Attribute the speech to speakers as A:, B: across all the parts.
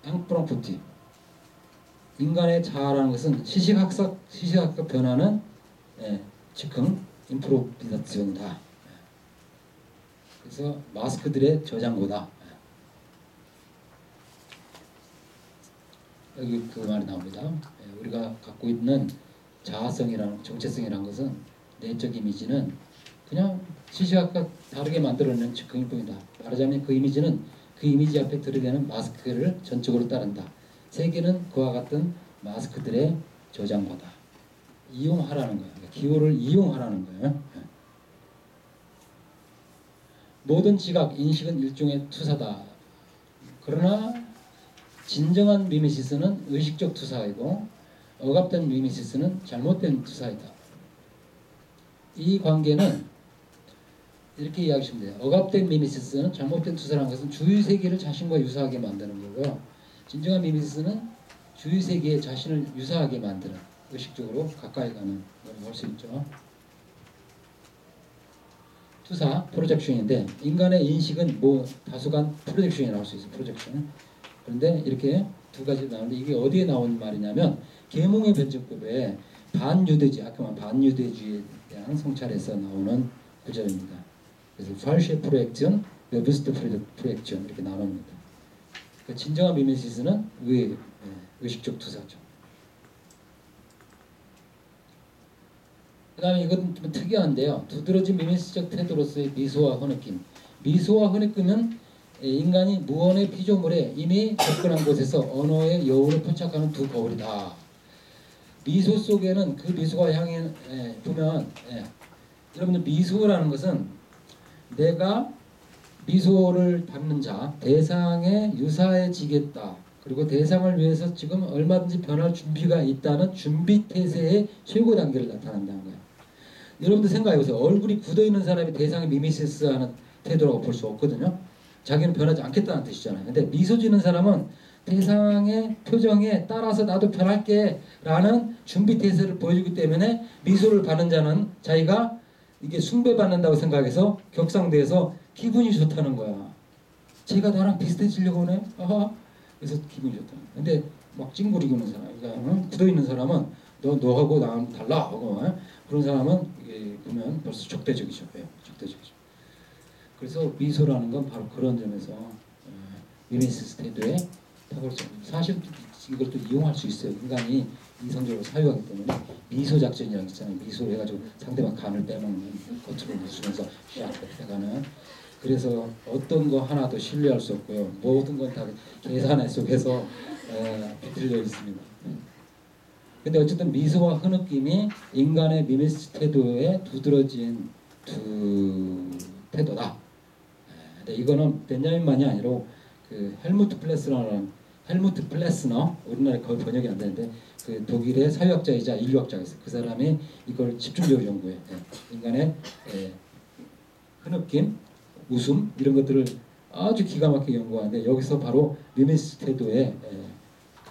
A: 앙프랑푸티. 인간의 자아라는 것은 시시각각 변하는 즉흥 임프로비자ți온이다. 그래서 마스크들의 저장고다. 여기 그 말이 나옵니다. 우리가 갖고 있는 자아성이라는 정체성이라는 것은 내적 이미지는 그냥 시시각각 다르게 만들어낸 즉흥일 뿐이다. 말하자면 그 이미지는 그 이미지 앞에 들이대는 마스크를 전적으로 따른다. 세계는 그와 같은 마스크들의 저장고다. 이용하라는 거예요. 기호를 이용하라는 거예요. 모든 지각, 인식은 일종의 투사다. 그러나 진정한 미메시스는 의식적 투사이고 억압된 미메시스는 잘못된 투사이다. 이 관계는 이렇게 이야기하시면 돼요. 억압된 미메시스는 잘못된 투사라는 것은 주위세계를 자신과 유사하게 만드는 거고요. 진정한 미메시스는 주위세계에 자신을 유사하게 만드는, 의식적으로 가까이 가는 걸 볼 수 있죠. 투사, 프로젝션인데 인간의 인식은 다수간 프로젝션이라고 할 수 있어요. 프로젝션. 그런데 이렇게 두 가지 나오는데 이게 어디에 나온 말이냐면 계몽의 변증법에 반유대주의, 아까 말한 반유대주의에 대한 성찰에서 나오는 구절입니다. 그래서 falsche Projektion, bewusste Projektion 이렇게 나눕니다. 그러니까 진정한 미메시스는 의식적 투사죠. 그 다음에 이건 좀 특이한데요. 두드러진 미메시스적 태도로서의 미소와 흐느낌. 미소와 흐느낌은 인간이 무언의 피조물에 이미 접근한 곳에서 언어의 여운을 포착하는 두 거울이다. 미소 속에는 그 미소가 향해 보면 여러분들 미소라는 것은 내가 미소를 받는 자, 대상에 유사해지겠다. 그리고 대상을 위해서 지금 얼마든지 변할 준비가 있다는 준비 태세의 최고 단계를 나타낸다는 거예요. 여러분들 생각해보세요. 얼굴이 굳어있는 사람이 대상에 미메시스하는 태도라고 볼 수 없거든요. 자기는 변하지 않겠다는 뜻이잖아요. 근데 미소 지는 사람은 대상의 표정에 따라서 나도 변할게 라는 준비 태세를 보여주기 때문에 미소를 받는 자는 자기가 이게 숭배받는다고 생각해서 격상돼서 기분이 좋다는 거야. 쟤가 나랑 비슷해지려고 하네? 아하. 그래서 기분이 좋다는 거야. 근데 막 찡그리고 있는 사람, 그러니까 굳어있는 사람은 너하고 나랑 달라 하고 그런 사람은 이게 보면 벌써 적대적이죠. 적대적이죠. 그래서 미소라는 건 바로 그런 점에서 미메시스 태도의 탁월성. 사실 이걸 또 이용할 수 있어요. 인간이 이성적으로 사유하기 때문에 미소 작전이라는 게 있잖아요. 미소를 해가지고 상대방 간을 빼먹는, 겉으로 웃으면서 샥 해가는. 그래서 어떤 거 하나도 신뢰할 수 없고요. 모든 건 다 계산의 속에서 비틀려 있습니다. 근데 어쨌든 미소와 흐느낌이 인간의 미메시스 태도에 두드러진 두 태도다. 근데 이거는 벤자민만이 아니라 그 헬무트 플레스너, 우리나라에 거의 번역이 안 되는데 그 독일의 사회학자이자 인류학자가 있어요. 그 사람이 이걸 집중적으로 연구해. 인간의 흐느낌, 웃음 이런 것들을 아주 기가 막히게 연구하는데 여기서 바로 미메시스 태도에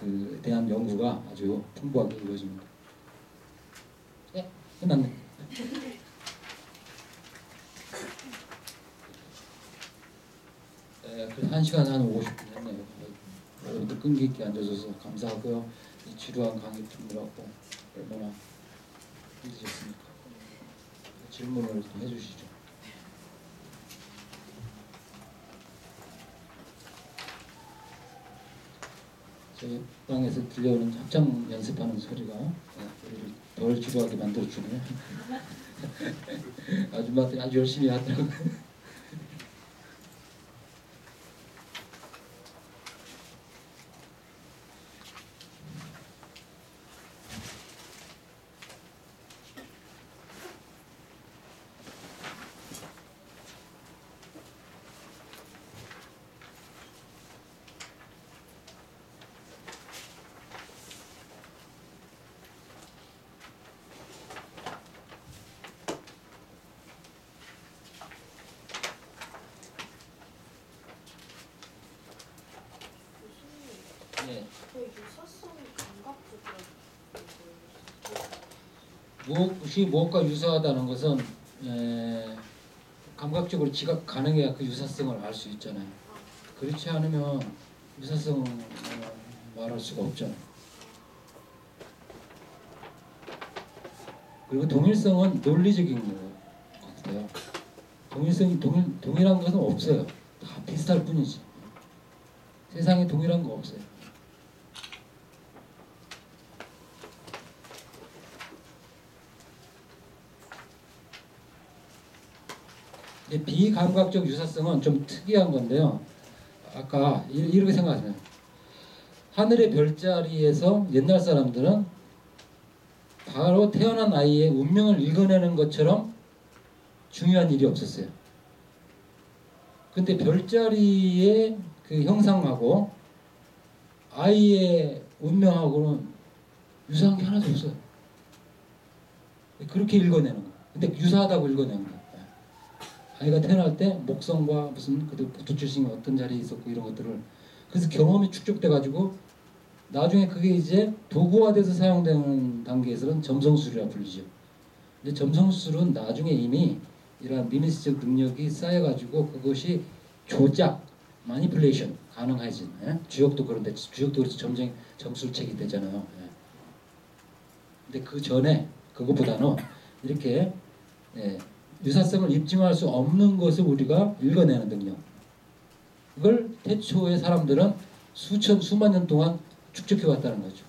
A: 그 대한 연구가 아주 풍부하게 이루어집니다. 네, 끝났네. 그래서 1시간 한 50분 했네요. 여러분들 끈기 있게 앉아줘서 감사하고요. 이 지루한 강의 듣느라고 얼마나 힘드셨습니까? 질문을 좀 해주시죠. 저희 방에서 들려오는 합창 연습하는 소리가 우리를 덜 지루하게 만들어주네요. 아줌마들이 아주 열심히 하더라고요. 무엇이 무엇과 유사하다는 것은 감각적으로 지각 가능해야 그 유사성을 알 수 있잖아요. 그렇지 않으면 유사성을 말할 수가 없잖아요. 그리고 동일성은 논리적인 것 같아요. 동일성이 동일한 것은 없어요. 다 비슷할 뿐이지. 세상에 동일한 거 없어요. 비감각적 유사성은 좀 특이한 건데요. 아까 이렇게 생각하세요. 하늘의 별자리에서 옛날 사람들은 바로 태어난 아이의 운명을 읽어내는 것처럼 중요한 일이 없었어요. 근데 별자리의 그 형상하고 아이의 운명하고는 유사한 게 하나도 없어요. 그렇게 읽어내는 거예요. 근데 유사하다고 읽어내는 거예요. 아이가 태어날 때 목성과 무슨 그 부처 출신이 어떤 자리에 있었고 이런 것들을 그래서 경험이 축적돼 가지고 나중에 그게 이제 도구화돼서 사용되는 단계에서는 점성술이라 불리죠. 근데 점성술은 나중에 이미 이러한 미미스적 능력이 쌓여가지고 그것이 조작, 마니플레이션 가능해진. 예? 주역도 그런데 주역도 그래서 점술책이 되잖아요. 예. 근데 그 전에 그것보다는 이렇게 예, 유사성을 입증할 수 없는 것을 우리가 읽어내는 능력. 이걸 태초의 사람들은 수만 년 동안 축적해 왔다는 거죠.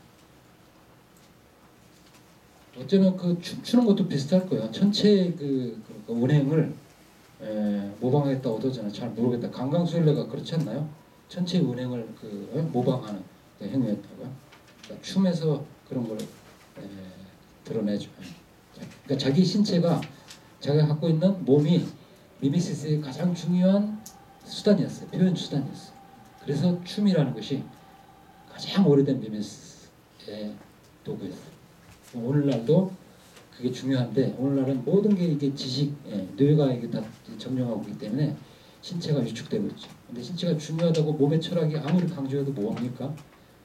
A: 어쩌면 그 춤추는 것도 비슷할 거예요. 천체의 그 운행을 모방했다고 하잖아요. 잘 모르겠다. 강강수일래가 그렇지 않나요? 천체의 운행을 모방하는 그 행위였다고요. 그러니까 춤에서 그런 걸 드러내죠. 그러니까 자기 신체가 자기가 갖고 있는 몸이 미미시스의 가장 중요한 수단이었어요. 표현 수단이었어요. 그래서 춤이라는 것이 가장 오래된 미미시스의 도구였어요. 오늘날도 그게 중요한데 오늘날은 모든 게 이게 지식, 뇌가 이게 다 점령하고 있기 때문에 신체가 위축되고 있죠. 근데 신체가 중요하다고 몸의 철학이 아무리 강조해도 뭐합니까?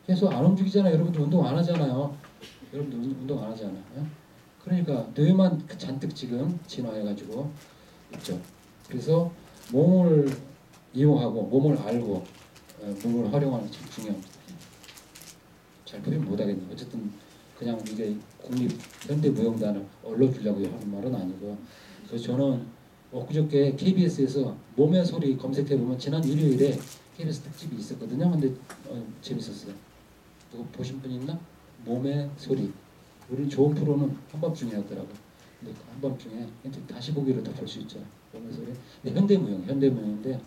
A: 계속 안 움직이잖아요. 여러분들 운동 안 하잖아요. 여러분들 운동 안 하잖아요. 그러니까 뇌만 잔뜩 지금 진화해가지고 있죠. 그래서 몸을 이용하고 몸을 알고 몸을 활용하는 게 참 중요합니다. 잘 표현 못하겠네요. 어쨌든 그냥 이게 국립 현대무용단을 얼러주려고 하는 말은 아니고 그래서 저는 엊그저께 KBS에서 몸의 소리 검색해보면 지난 일요일에 KBS 특집이 있었거든요. 근데 재밌었어요. 누구 보신 분 있나? 몸의 소리. 우리 좋은 프로는 한밤중이었더라고요. 근데 그 한밤중에 다시 보기로 다 볼 수 있죠. 몸의 소리. 근데 현대무용인데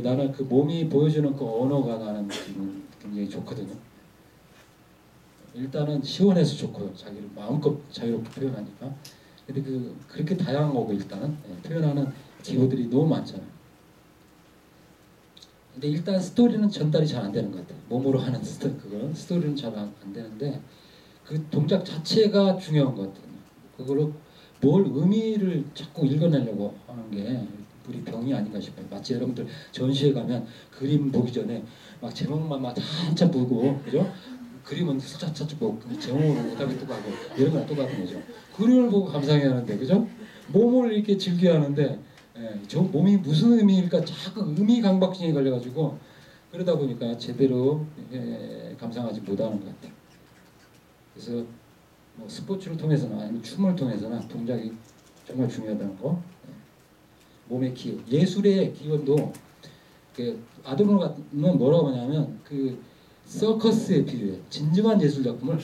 A: 나는 그 몸이 보여주는 그 언어가 나는 굉장히 좋거든요. 일단은 시원해서 좋고요. 자기를 마음껏 자유롭게 표현하니까. 근데 그렇게 다양한 거고 일단은 표현하는 기호들이 너무 많잖아요. 근데 일단 스토리는 전달이 잘 안 되는 것 같아요. 몸으로 하는 스토리는 잘 안 되는데 그 동작 자체가 중요한 것 같아요. 그걸로 뭘 의미를 자꾸 읽어내려고 하는 게 우리 병이 아닌가 싶어요. 마치 여러분들 전시회 가면 그림 보기 전에 막 제목만 막 한참 보고 그죠? 그림은 차차 보고 제목을 오답이 또 가고 이런 거랑 똑같은 거죠. 그림을 보고 감상해야 하는데 그죠? 몸을 이렇게 즐겨야 하는데 저 몸이 무슨 의미일까 자꾸 의미 강박증에 걸려가지고 그러다 보니까 제대로 감상하지 못하는 것 같아요. 그래서 뭐 스포츠를 통해서나 아니면 춤을 통해서나 동작이 정말 중요하다는 거. 몸의 기억, 예술의 기원도 아도노는 뭐라고 하냐면 서커스에 비유해. 진정한 예술 작품을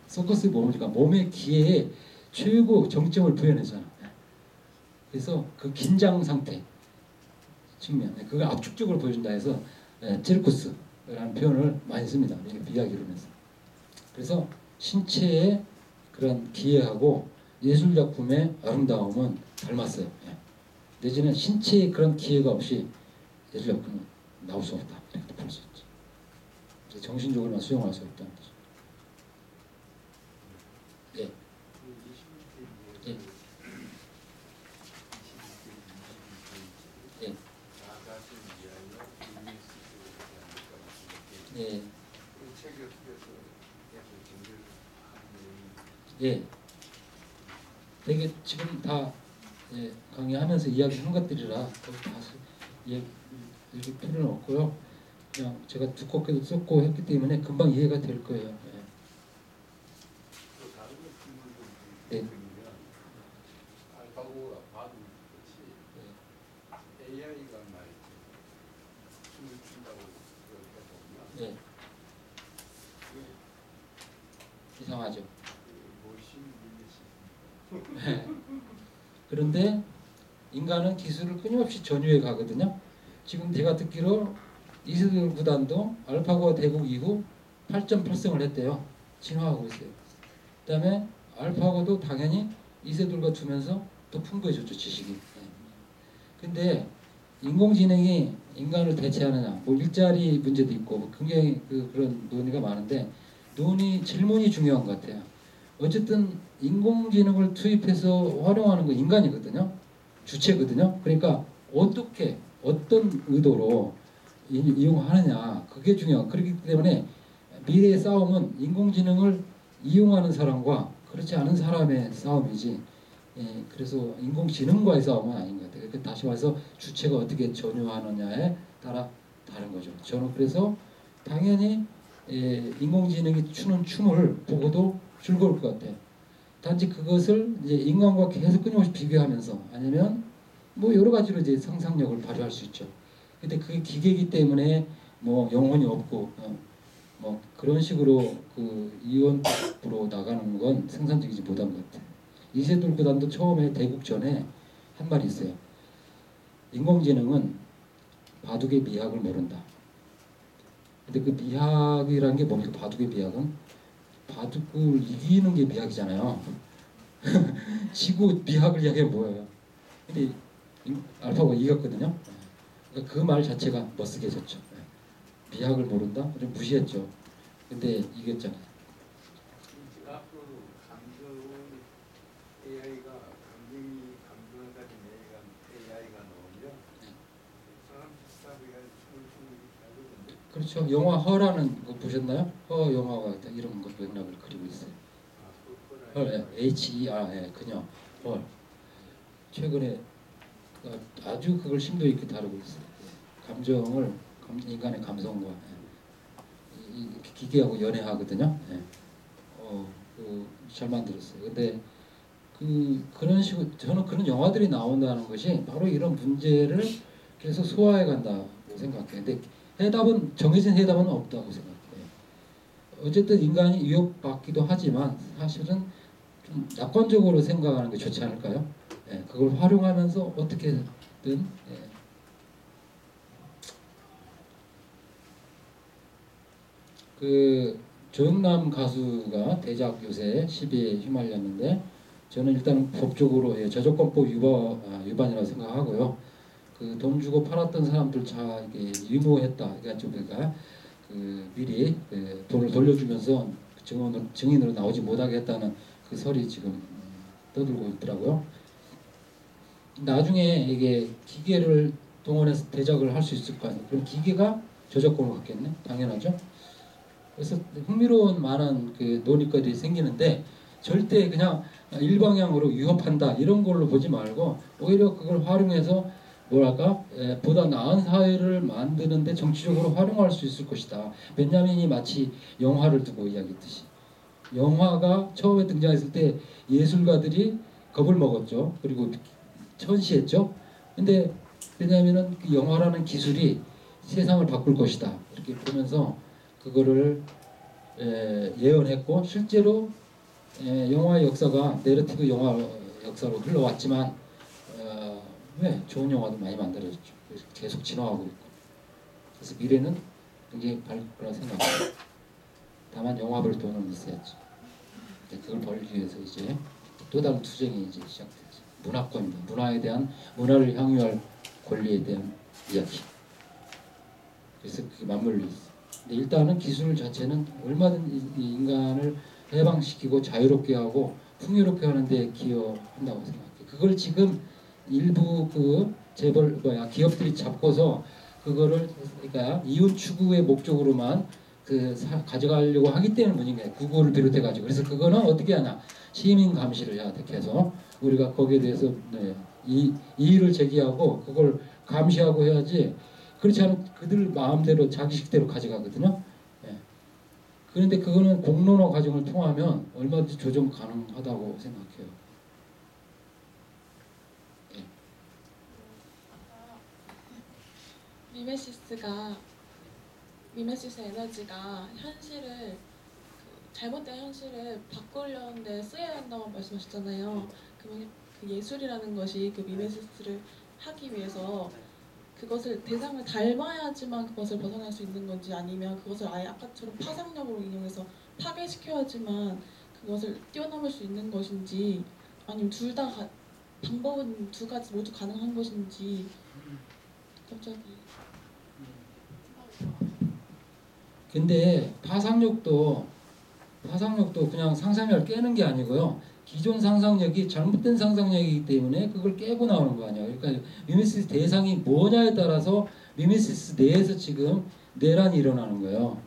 A: 서커스의 뭡니까? 몸의 기회에 최고 정점을 부여내잖아. 그래서 그 긴장 상태 측면, 그걸 압축적으로 보여준다 해서 찌르쿠스라는 표현을 많이 씁니다. 비하기론에서. 그래서 신체의 그런 기회하고 예술 작품의 아름다움은 닮았어요. 내지는 신체의 그런 기회가 없이 예술 작품은 나올 수 없다. 이렇게 볼 수 있죠. 정신적으로만 수용할 수 없다는 거죠. 예. 예. 예. 예. 예. 되게 지금 다 강의하면서 이야기한 것들이라 거기 다 읽을 필요는 없고요. 그냥 제가 두껍게도 썼고 했기 때문에 금방 이해가 될 거예요. 네. 네.
B: 알파고가 봐도 그렇지. AI가 말이지. 춤을 춘다고 그렇게 보면.
A: 네. 이상하죠. 네. 그런데 인간은 기술을 끊임없이 전유해 가거든요. 지금 제가 듣기로 이세돌 구단도 알파고가 대국 이후 8.8승을 했대요. 진화하고 있어요. 그 다음에 알파고도 당연히 이세돌과 두면서 또 풍부해졌죠, 지식이. 네. 근데 인공지능이 인간을 대체하느냐, 뭐 일자리 문제도 있고 뭐 굉장히 그런 논의가 많은데 질문이 중요한 것 같아요. 어쨌든 인공지능을 투입해서 활용하는 건 인간이거든요. 주체거든요. 그러니까 어떻게 어떤 의도로 이용하느냐 그게 중요한. 그렇기 때문에 미래의 싸움은 인공지능을 이용하는 사람과 그렇지 않은 사람의 싸움이지. 그래서 인공지능과의 싸움은 아닌 것 같아요. 다시 말해서 주체가 어떻게 전유하느냐에 따라 다른 거죠. 저는 그래서 당연히 인공지능이 추는 춤을 보고도 즐거울 것 같아요. 단지 그것을 이제 인간과 계속 끊임없이 비교하면서 아니면 뭐 여러 가지로 이제 상상력을 발휘할 수 있죠. 근데 그게 기계이기 때문에 뭐 영혼이 없고 뭐 그런 식으로 이원으로 나가는 건 생산적이지 못한 것 같아요. 이세돌 구단도 처음에 대국 전에 한 말이 있어요. 인공지능은 바둑의 미학을 모른다. 근데 그 미학이라는 게 뭡니까? 바둑의 미학은 바둑을 이기는 게 미학이잖아요. 지고 미학을 이야기하면 뭐예요? 근데 알파고가 이겼거든요. 그러니까 그 말 자체가 멋스게 졌죠. 미학을 모른다? 좀 무시했죠. 근데 이겼잖아요.
B: 앞으로 AI가 감정까지 AI가 나오면 사람 비슷하게 춤을 추는 게
A: 그렇죠. 영화 허라는 거 보셨나요? 허 영화가 이런 것 맥락을 그리고 있어요. 헐, H-E-R, 그녀, 헐. 최근에 아주 그걸 심도 있게 다루고 있어요. 감정을 인간의 감성과 기계하고 연애하거든요. 잘 만들었어요. 근데 그런 식으로 저는 그런 영화들이 나온다는 것이 바로 이런 문제를 계속 소화해 간다고 생각해요. 근데 정해진 해답은 없다고 생각해요. 어쨌든 인간이 위협받기도 하지만 사실은 좀 낙관적으로 생각하는 게 좋지 않을까요? 그걸 활용하면서 어떻게든 조영남 가수가 대작 요새 시비에 휘말렸는데 저는 일단 법적으로 저작권법 위반이라고 생각하고요. 돈 주고 팔았던 사람들 이게 유무했다. 그러니까 미리 돈을 돌려주면서 증인으로 나오지 못하게 했다는 그 설이 지금 떠들고 있더라고요. 나중에 이게 기계를 동원해서 대작을 할 수 있을 거 아니에요. 그럼 기계가 저작권을 갖겠네? 당연하죠. 그래서 흥미로운 많은 논의거리가 생기는데 절대 그냥 일방향으로 위협한다 이런 걸로 보지 말고 오히려 그걸 활용해서 보다 나은 사회를 만드는데 정치적으로 활용할 수 있을 것이다. 베냐민이 마치 영화를 두고 이야기했듯이 영화가 처음에 등장했을 때 예술가들이 겁을 먹었죠. 그리고 천시했죠. 근데 베냐민은 그 영화라는 기술이 세상을 바꿀 것이다 이렇게 보면서 그거를 예언했고 실제로 영화의 역사가 내러티브 영화 역사로 흘러왔지만 왜 좋은 영화도 많이 만들어졌죠. 그래서 계속 진화하고 있고 그래서 미래는 굉장히 밝을 거라 생각합니다. 다만 영화별 돈은 있어야죠. 그걸 벌기 위해서 이제 또 다른 투쟁이 이제 시작되죠. 문화권입니다. 문화를 향유할 권리에 대한 이야기. 그래서 그게 맞물려 있어요. 근데 일단은 기술 자체는 얼마든지 인간을 해방시키고 자유롭게 하고 풍요롭게 하는 데 기여한다고 생각해요. 그걸 지금 일부 기업들이 잡고서 그거를 그러니까 이윤 추구의 목적으로만 가져가려고 하기 때문에 문제인 거예요. 구글을 비롯해 가지고. 그래서 그거는 어떻게 하냐? 시민 감시를 해야 돼. 계속 우리가 거기에 대해서 이의를 제기하고 그걸 감시하고 해야지. 그렇지 않으면 그들 마음대로 자기식대로 가져가거든요. 예. 그런데 그거는 공론화 과정을 통하면 얼마든지 조정 가능하다고 생각해요. 예.
C: 아까 미메시스 에너지가 현실을 잘못된 현실을 바꾸려는데 쓰여야 한다고 말씀하셨잖아요. 그러면 그 예술이라는 것이 그 미메시스를 하기 위해서 그것을 대상을 닮아야지만 그것을 벗어날 수 있는 건지 아니면 그것을 아예 아까처럼 파상력으로 이용해서 파괴시켜야지만 그것을 뛰어넘을 수 있는 것인지 아니면 둘 다 방법은 두 가지 모두 가능한 것인지 갑자기
A: 근데 파상력도 그냥 상상력을 깨는 게 아니고요. 기존 상상력이 잘못된 상상력이기 때문에 그걸 깨고 나오는 거 아니에요. 그러니까 미메시스 대상이 뭐냐에 따라서 미메시스 내에서 지금 내란이 일어나는 거예요.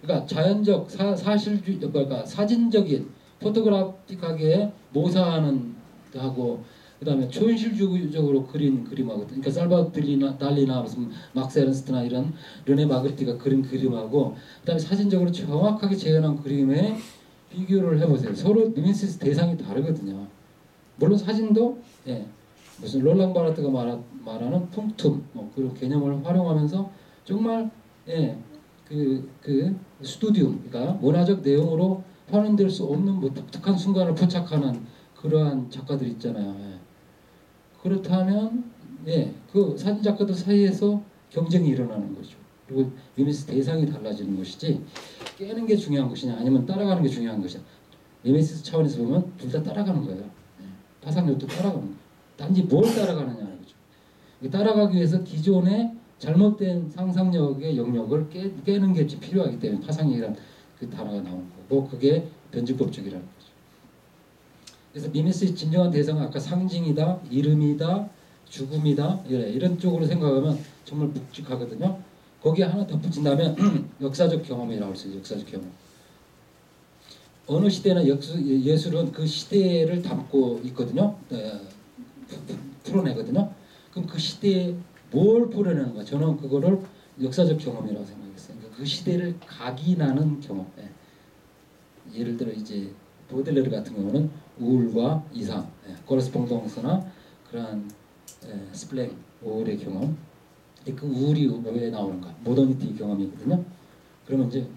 A: 그러니까 자연적 그러니까 사진적인 포토그래픽하게 모사하는 하고 그다음에 초현실적으로 그린 그림하고 그러니까 살바도르 달리나 무슨 막스 에른스트나 이런 르네 마그리티가 그린 그림하고 그다음에 사진적으로 정확하게 재현한 그림에 비교를 해보세요. 서로 미메시스 대상이 다르거든요. 물론 사진도 무슨 롤랑 바르트가 말하는 punktum 그런 개념을 활용하면서 정말 그 스튜디움 그러니까 문화적 내용으로 표현될 수 없는 뭐 독특한 순간을 포착하는 그러한 작가들 있잖아요. 그렇다면 그 사진 작가들 사이에서 경쟁이 일어나는 거죠. 그리고 미메시스 대상이 달라지는 것이지 깨는 게 중요한 것이냐 아니면 따라가는 게 중요한 것이냐. 미메시스 차원에서 보면 둘 다 따라가는 거예요. 파상력도 따라가는 거예요. 단지 뭘 따라가느냐는 거죠. 따라가기 위해서 기존의 잘못된 상상력의 영역을 깨는 게 필요하기 때문에 파상력이란 그 단어가 나온 거고 그게 변증법칙이라는 거죠. 그래서 미메시스의 진정한 대상은 아까 상징이다, 이름이다, 죽음이다 이런 쪽으로 생각하면 정말 묵직하거든요. 거기에 하나 덧붙인다면 역사적 경험이라고 할 수 있어요. 역사적 경험. 어느 시대나 예술은 그 시대를 담고 있거든요. 풀어내거든요. 그럼 그 시대에 뭘 풀어내는 거야? 저는 그거를 역사적 경험이라고 생각했어요. 그러니까 그 시대를 각인하는 경험. 예를 들어 이제 보들레르 같은 경우는 우울과 이상, 코레스퐁동스나 그러한 스플랭, 우울의 경험. 그 우울이 왜 나오는가? 모더니티 경험이거든요. 그러면 이제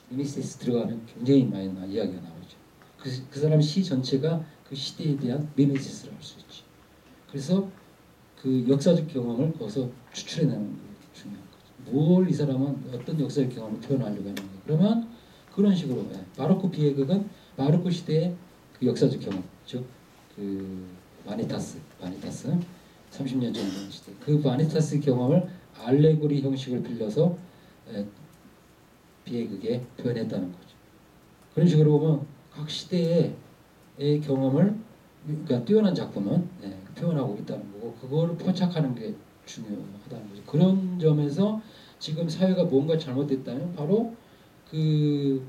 A: 미메시스 들어가면 굉장히 많이 이야기가 나오죠. 그 사람 시 전체가 그 시대에 대한 미메시스를 할 수 있지. 그래서 그 역사적 경험을 거기서 추출해내는 게 중요한 거죠. 뭘 이 사람은 어떤 역사적 경험을 표현하려고 하는 거예요. 그러면 그런 식으로 바로크 비예극은 바로크 시대의 그 역사적 경험, 즉 그 바니타스 30년 전 시대 그 바니타스 경험을 알레고리 형식을 빌려서 비예극에 표현했다는 거죠. 그런 식으로 보면 각 시대의 경험을 그러니까 뛰어난 작품은 표현하고 있다는 거고 그거를 포착하는 게 중요하다는 거죠. 그런 점에서 지금 사회가 뭔가 잘못됐다면 바로 그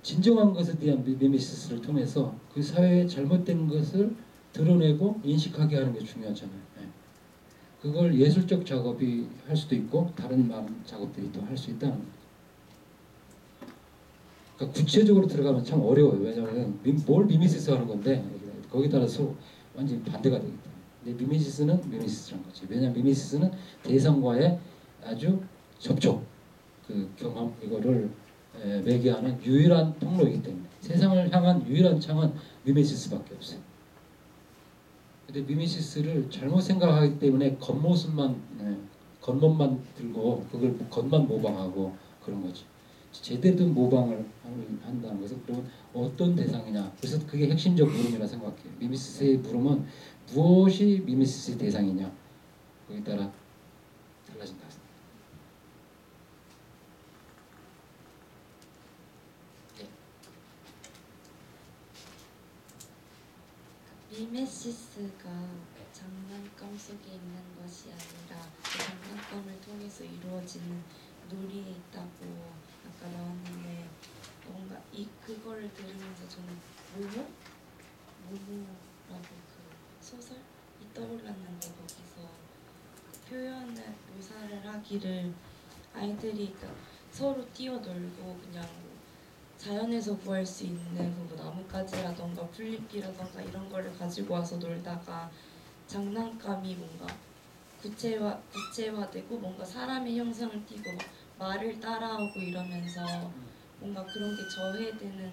A: 진정한 것에 대한 미메시스를 통해서 그 사회의 잘못된 것을 드러내고 인식하게 하는 게 중요하잖아요. 그걸 예술적 작업이 할 수도 있고 다른 많은 작업들이 또 할 수 있다는 거죠. 그러니까 구체적으로 들어가면 참 어려워요. 왜냐하면 뭘 미메시스 하는 건데 거기에 따라서 완전히 반대가 되기 때문에. 근데 미메시스는 미메시스라는 거지. 왜냐하면 미메시스는 대상과의 아주 접촉, 그 경험 이거를 매개하는 유일한 통로이기 때문에 세상을 향한 유일한 창은 미메시스밖에 없어요. 근데 미메시스를 잘못 생각하기 때문에 겉모습만 겉멋만 들고 그걸 겉만 모방하고 그런 거지. 제대로 된 모방을 한다는 것은 그러면 어떤 대상이냐. 그래서 그게 핵심적 물음이라 생각해요. 미메시스의 물음은 무엇이 미메시스의 대상이냐. 거기에 따라 달라진다.
D: 미메시스가 장난감 속에 있는 것이 아니라 그 장난감을 통해서 이루어지는 놀이에 있다고 아까 나왔는데 뭔가 그거를 들으면서 저는 모모라고 그 소설이 떠올랐는데 거기서 표현을 묘사를 하기를 아이들이 그러니까 서로 뛰어놀고 그냥 자연에서 구할 수 있는 뭐 나뭇가지라던가 풀잎이라던가 이런 거를 가지고 와서 놀다가 장난감이 뭔가 구체화되고 뭔가 사람의 형상을 띠고 막 말을 따라하고 이러면서 뭔가 그런 게 저해되는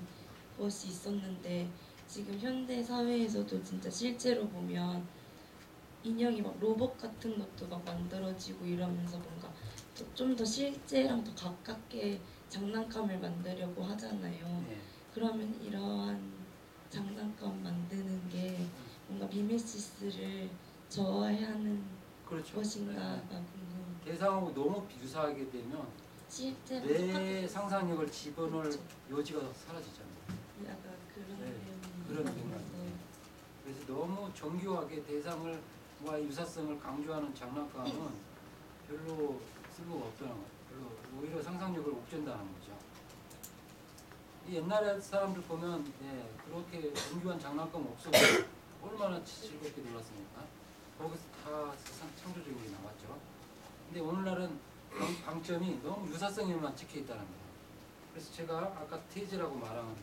D: 것이 있었는데 지금 현대 사회에서도 진짜 실제로 보면 인형이 막 로봇 같은 것도 막 만들어지고 이러면서 뭔가 좀 더 실제랑 더 가깝게 장난감을 만들려고 하잖아요.
A: 네.
D: 그러면 이러한 장난감 만드는 게 뭔가 미메시스를 저해하는
A: 그렇죠.
D: 것인가가
A: 네.
D: 궁금.
A: 대상하고 너무 비유사하게 되면
D: 실제로
A: 내
D: 똑같은
A: 상상력을 집어넣을
D: 그렇죠.
A: 여지가 사라지잖아요.
D: 약간 그런
A: 네,
D: 내용이
A: 그런
D: 있어서
A: 내용이 그래서 너무 정교하게 대상을과 유사성을 강조하는 장난감은 별로 쓸모가 없다는 거예요. 별로 오히려 상상력을 옥죄다는 거죠. 이 옛날에 사람들 보면 그렇게 정교한 장난감 없어도 얼마나 즐겁게 놀았습니까? 거기서 다 세상 창조적인 게 나왔죠. 근데 오늘날은 강점이 너무 유사성에만 찍혀 있다는 거예요. 그래서 제가 아까 테이즈라고 말한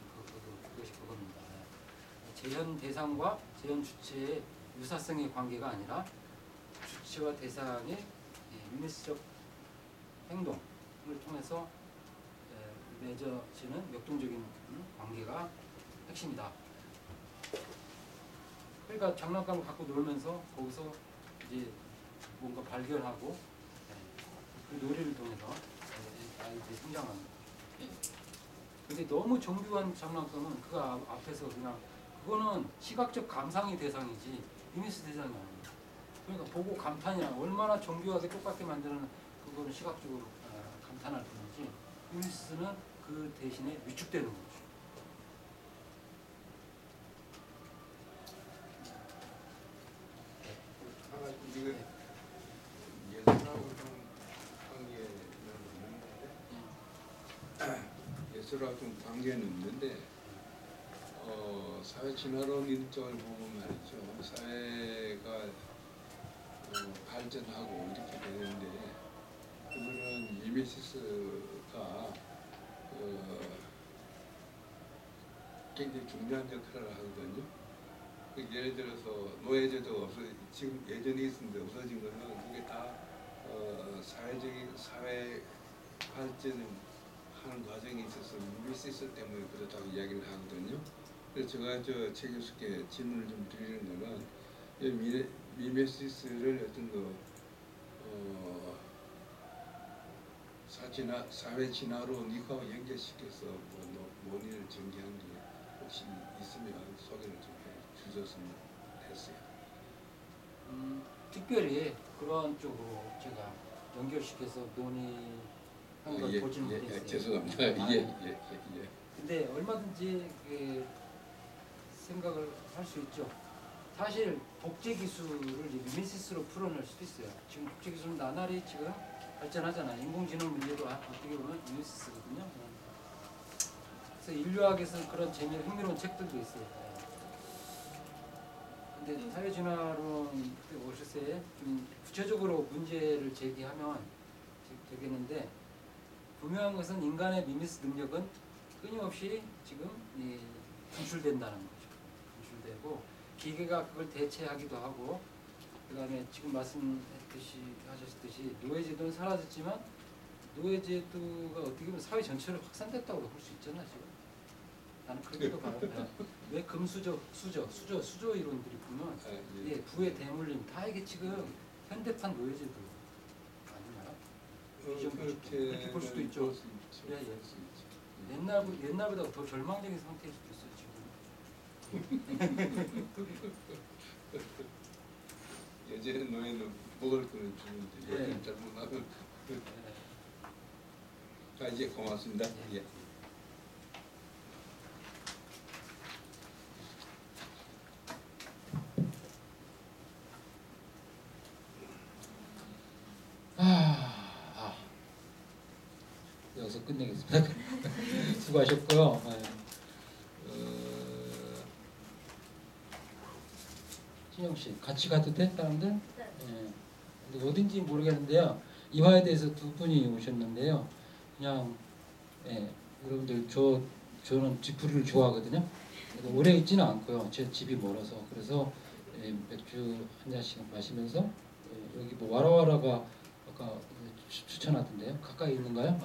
A: 그것이 그겁니다. 재현 대상과 재현 주체의 유사성의 관계가 아니라 주체와 대상의 미메시적 행동을 통해서 맺어지는 역동적인 관계가 핵심이다. 그러니까 장난감을 갖고 놀면서 거기서 이제 뭔가 발견하고 그 놀이를 통해서 아이들이 성장하는 거죠. 근데 너무 정교한 장난감은 그 앞에서 그냥 그거는 시각적 감상의 대상이지 미미스 대상이 아니에요. 그러니까 보고 감탄이나 얼마나 정교하게 똑같게 만드는 그거는 시각적으로 감탄할 뿐이지 미미스는 그 대신에 위축되는 거죠.
B: 하나 지금 예술하고 좀 관계는 있는데 예술하고 좀 관계는 있는데 사회 진화론 일정을 보면 말이죠. 사회가 발전하고 이렇게 되는데 그거는 미메시스가 굉장히 중요한 역할을 하거든요. 예를 들어서 노예제도 지금 예전에 있었는데 없어진 거는 그게 다 사회 발전하는 과정에 있어서 미메시스 때문에 그렇다고 이야기를 하거든요. 그래서 제가 최 교수께 질문을 좀 드리는 거는 미메시스를 어떤 사회 진화로 니하고 연결시켜서 원인을 전개한 게 혹시 있으면 소개를 좀 해주셨으면 했어요.
A: 특별히 그런 쪽으로 제가 연결시켜서 논의한 걸 보지는 못했어요.
B: 죄송합니다. 예.
A: 근데 얼마든지 생각을 할 수 있죠. 사실 복제 기술을 미메시스로 풀어낼 수도 있어요. 지금 복제 기술은 나날이 지금 발전하잖아요. 인공지능 문제도 어떻게 보면 미메시스거든요. 그래서 인류학에서 그런 흥미로운 책들도 있어요. 근데 사회진화론 오실때 좀 구체적으로 문제를 제기하면 되겠는데 분명한 것은 인간의 미미스 능력은 끊임없이 지금 분출된다는 거죠. 분출되고 기계가 그걸 대체하기도 하고 그다음에 지금 하셨듯이 노예제도는 사라졌지만 노예제도가 어떻게 보면 사회 전체로 확산됐다고 볼 수 있잖아 지금. 나는 그렇게도 봐요. 왜 금수저, 수저 이론들이 보면 부의 대물림 다 이게 지금 현대판 노예제도 아니나요? 그렇게 볼 수도 있죠. 예. 옛날보다 더 절망적인 상태일 수도 있어요 지금.
B: 예전에 노예는 먹을 거는 주는데 요즘 잘못하면 자 이제 고맙습니다. 예.
A: 여기서 끝내겠습니다. 수고하셨고요. 진영 씨 같이 가도 돼? 사람들? 네. 근데 어딘지 모르겠는데요. 이화에 대해서 두 분이 오셨는데요. 그냥 여러분들 저는 쥐풀이를 좋아하거든요. 그래서 오래 있지는 않고요. 제 집이 멀어서 그래서 맥주 한 잔씩 마시면서 여기 뭐 와라와라가 아까 추천하던데요. 가까이 있는가요?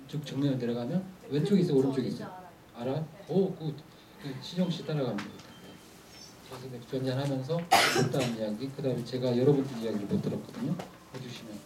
A: 쭉 정면에 내려가면 왼쪽에 있어, 오른쪽에 있어. 알아? 오, 굿. 시정 씨 따라가면 되겠다. 그래서 맥주 한잔 하면서 못다한 이야기, 그다음에 제가 여러분들 이야기를 못 들었거든요. 해주시면